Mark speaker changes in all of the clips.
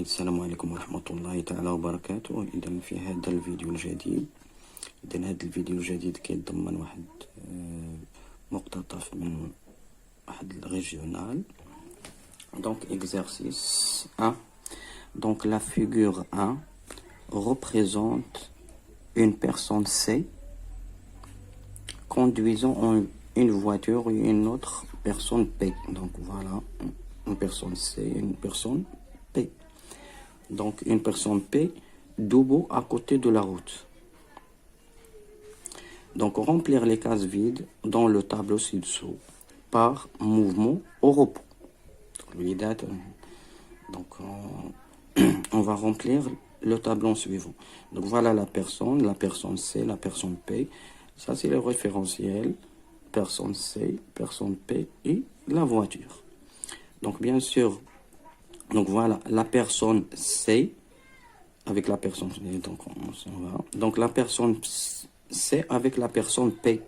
Speaker 1: السلام عليكم ورحمة الله تعالى وبركاته. إذا في هذا الفيديو الجديد كيتضمن واحد مقتطف من واحد الريجيونال. Donc exercice 1. Donc la figure 1 représente une personne C conduisant une voiture et une autre personne P. Donc voilà, une personne C et une personne P. Donc une personne P debout à côté de la route. Donc remplir les cases vides dans le tableau ci-dessous par mouvement au repos. Donc on va remplir le tableau suivant. Donc voilà la personne C, la personne P. Ça c'est le référentiel. Personne C, personne P et la voiture. Donc bien sûr, donc voilà la personne C avec la personne, donc on s'en va. Donc la personne C avec la personne P.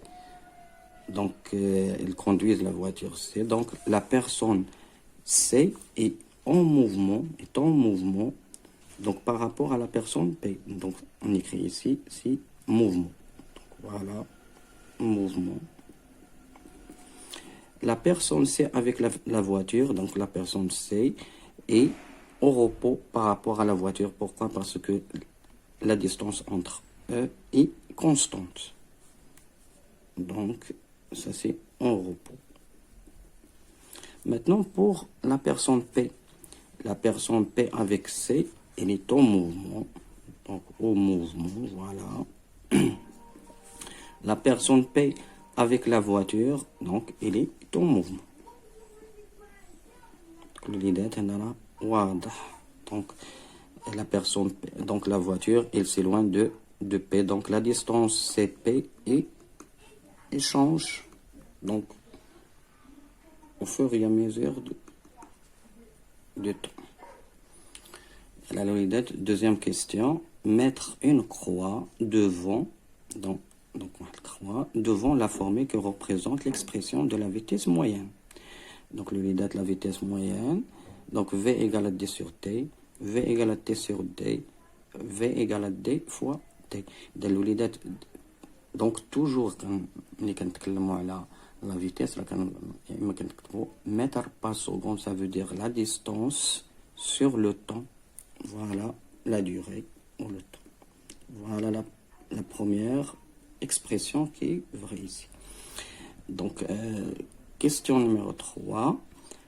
Speaker 1: Donc ils conduisent la voiture C. Donc la personne C est en mouvement, donc par rapport à la personne P. Donc on écrit ici mouvement. Donc, voilà, mouvement. La personne C avec la voiture, donc la personne C est au repos par rapport à la voiture. Pourquoi? Parce que la distance entre eux est constante. Donc ça c'est en repos. Maintenant pour la personne P. La personne P avec C, elle est au mouvement. Donc au mouvement, voilà. La personne P avec la voiture, donc elle est en mouvement. Donc la personne P, donc la voiture, elle s'éloigne de P. Donc la distance c'est P et elle change donc au fur et à mesure de temps. Deuxième question, mettre une croix devant devant la formule qui représente l'expression de la vitesse moyenne. Donc la vitesse moyenne, donc V égale à D sur T, V égale à T sur D, V égale à D fois T. Donc toujours quand on parle la vitesse, mètre par seconde, ça veut dire la distance sur le temps. Voilà la durée ou le temps. Voilà la première expression qui est vraie ici. Donc, question numéro 3.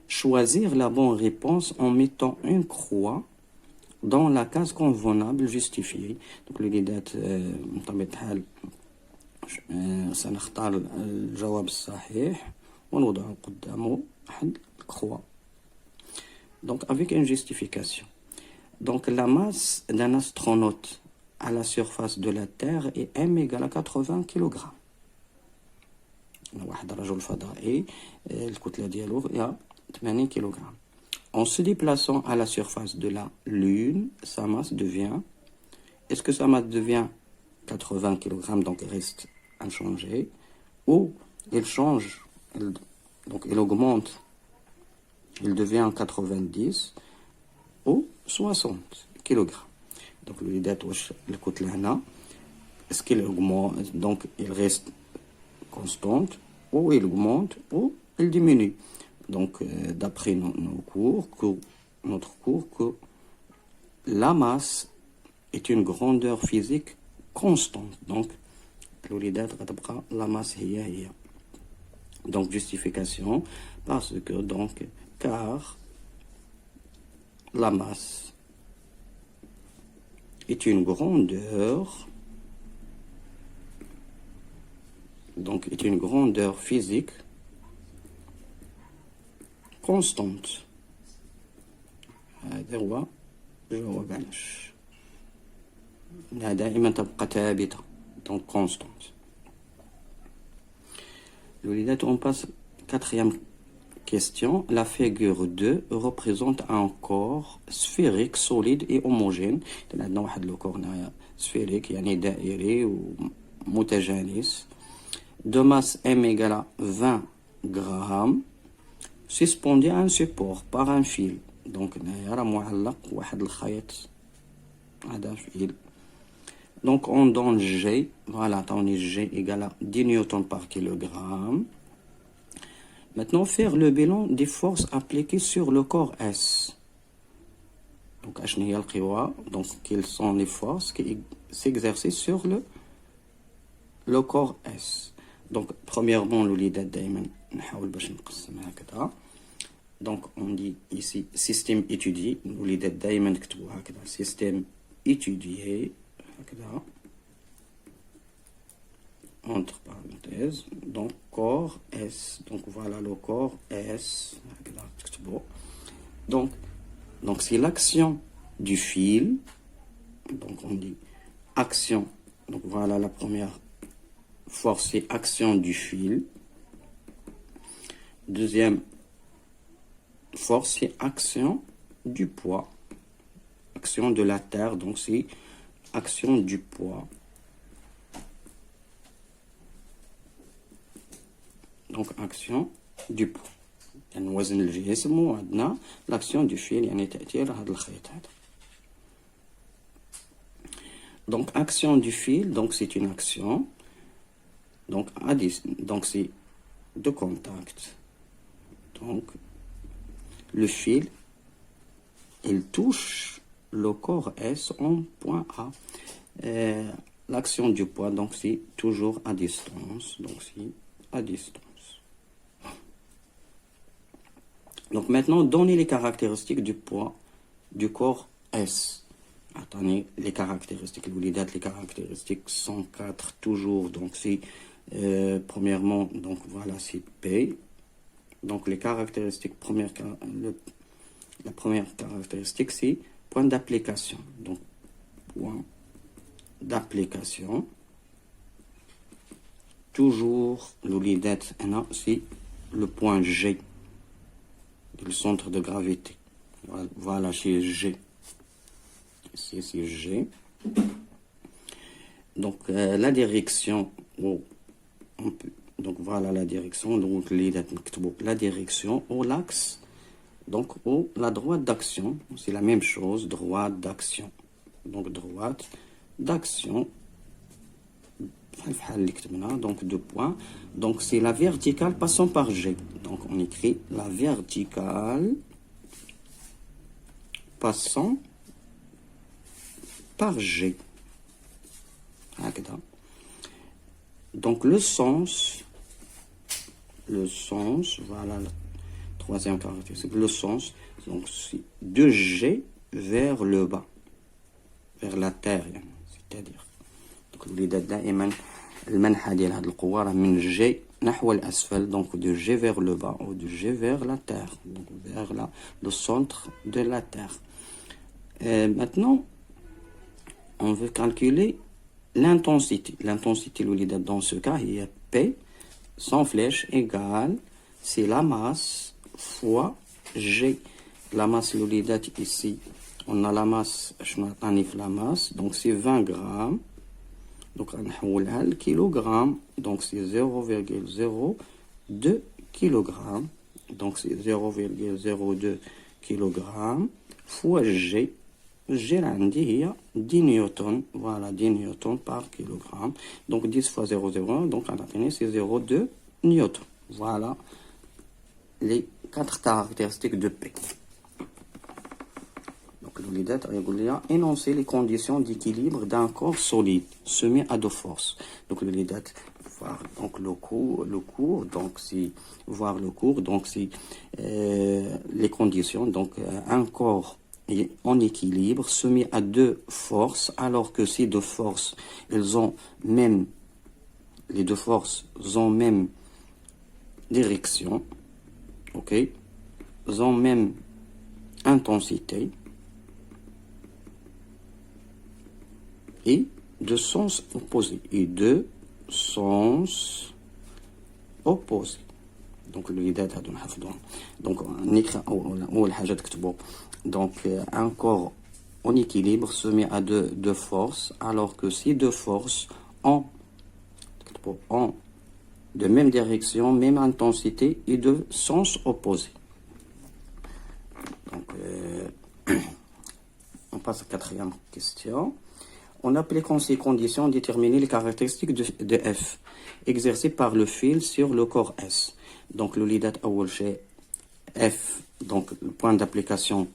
Speaker 1: Choisir la bonne réponse en mettant une croix dans la case convenable justifiée. Donc, بطبيعة الحال سنختار الجواب الصحيح ونوضع قدامه واحد الكروا. Donc, avec une justification. Donc, la masse d'un astronaute à la surface de la Terre est M égale à 80 kg. واحد رجل فضائي الكتلة ديالو هي 80 kg. En se déplaçant à la surface de la Lune, sa masse devient... Est-ce que sa masse devient 80 kg, donc reste inchangée, ou il change, donc il augmente, il devient 90 ou 60 kg. Donc le côté là, est-ce qu'il augmente, donc il reste constante, ou il augmente, ou il diminue. Donc d'après notre cours, que la masse est une grandeur physique constante. Donc la masse هي. Donc justification, parce que donc car la masse est une grandeur, donc est une grandeur physique constante. هذا هو الجواب علاش دائما تبقى ثابتة. Donc constante. On passe quatrième question. La figure 2 représente un corps sphérique, solide et homogène. عندنا واحد لو كور sphérique يعني دائري ومتجانس de masse M égale à 20 grammes suspendu à un support par un fil دونك هنايا راه معلق واحد الخيط هذا فيل. Donc on donne G, voilà, on est G égale à 10 newtons par kilogramme. Maintenant, faire le bilan des forces appliquées sur le corps S. Donc, donc quelles sont les forces qui s'exercent sur le corps S. Donc, premièrement, donc on dit ici système étudié, système étudié, entre parenthèses, donc corps S, donc voilà le corps S, donc c'est l'action du fil, donc on dit action, donc voilà la première force, c'est action du fil. Deuxième force, c'est action du poids, action de la terre, donc c'est action du poids. Donc action du poids. يعني وزن الجسم وعندنا l'action du fil يعني تأثير هذا الخيط هذا. Donc action du fil, donc c'est une action. Donc c'est de contact. Donc le fil, il touche le corps S en point A. L'action du poids, donc c'est toujours à distance. Donc c'est à distance. Donc maintenant, donnez les caractéristiques du poids du corps S. Attendez, les caractéristiques, les caractéristiques sont 4 toujours. Donc c'est premièrement, donc voilà, c'est P. Donc les caractéristiques, la première caractéristique, c'est point d'application. Donc point d'application. Toujours l'unité, c'est le point G. Le centre de gravité. Voilà, c'est G. Ici, c'est G. Donc, la direction, donc voilà la direction, donc la direction ou l'axe, donc ou la droite d'action, c'est la même chose, droite d'action. Donc, droite d'action. Donc 2 points. Donc c'est la verticale passant par G. Donc on écrit la verticale passant par G. Donc le sens, voilà la troisième caractéristique, le sens, donc c'est de G vers le bas, vers la terre, c'est-à-dire. الوليدات دائما المنحى ديال هذه القوه راه من جي نحو الاسفل دونك دو جي vers le bas ou de G vers la terre, donc vers le centre de la terre. Maintenant on veut calculer l'intensité. L'intensité الوليدات dans ce cas هي P sans flèche égale c'est la masse fois G. La masse الوليدات ici on a la masse, la masse, donc c'est 20 grammes. Donc on a le kilogramme, donc c'est 0,02 kg. Donc c'est 0,02 kg fois G. G il 10 newtons, voilà 10 newtons par kilogramme. Donc 10 fois 0,01, donc on a c'est 0,2 newtons. Voilà les 4 caractéristiques de P. Énoncer les conditions d'équilibre d'un corps solide soumis à deux forces. Donc voir donc le cours, donc c'est voir le cours, donc c'est les conditions. Donc un corps est en équilibre soumis à deux forces, alors que ces deux forces, les deux forces ont même direction, ok, elles ont même intensité. Et de sens opposés. Donc le l'idée هادو نحفظوهم. Donc أول حاجة تكتبوا donc un corps en équilibre se met à deux forces, alors que ces deux forces ont de même direction, même intensité et de sens opposés. Donc, on passe à la quatrième question. En appliquant ces conditions, déterminer les caractéristiques de F exercées par le fil sur le corps S. Donc, le lidat awal chez F, donc le point d'application,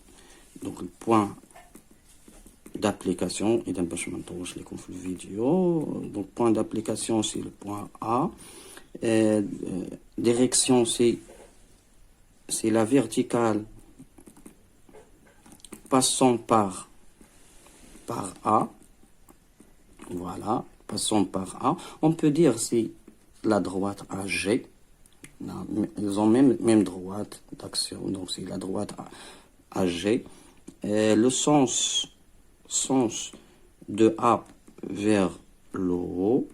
Speaker 1: donc le point d'application, et d'un peu je m'interroge les conflits vidéo. Donc, point d'application, c'est le point A. Direction, c'est la verticale passant par A. Voilà, passons par A. On peut dire c'est la droite AG. Ils ont même droite d'action, donc c'est la droite AG. Le sens de A vers le haut.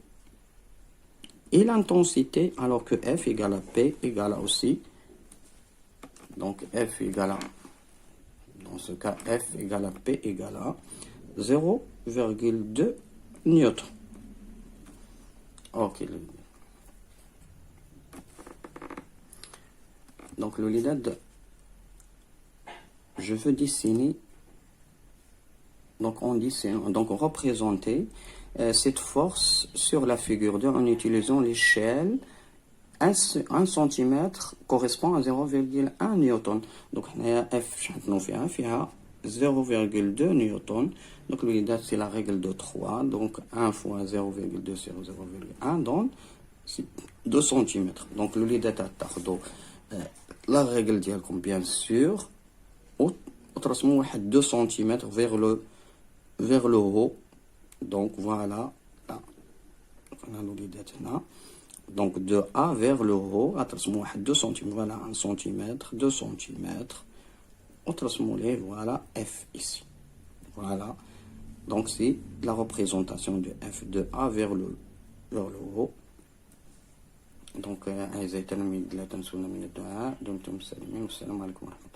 Speaker 1: Et l'intensité, alors que F égale à P égale à aussi. Donc F égale à, dans ce cas, F égale à P égale à 0,2 newton. Ok. Donc le LIDAD, je veux dessiner, donc on dessine, donc représenter cette force sur la figure 2 en utilisant l'échelle. 1 cm correspond à 0,1 newton. Donc F nous fait 0,2 newton. Donc le LIDAD c'est la règle de 3. Donc 1 fois 0,2 sur 0,1 donne 2 cm. Donc le LIDAD a tardé. La règle ديالكم bien sûr وترسموا واحد 2 cm vers le haut. Donc voilà là on a l'olidette là. Donc de A vers le haut ترسموا واحد 2 cm. Voilà 1 cm 2 cm وترسموا ليه voilà F ici. Voilà, donc c'est la représentation de F de A vers le haut. Donc أعزائي التلاميذ لا تنسونا من الدعاء. دمتم سالمين والسلام عليكم ورحمة الله.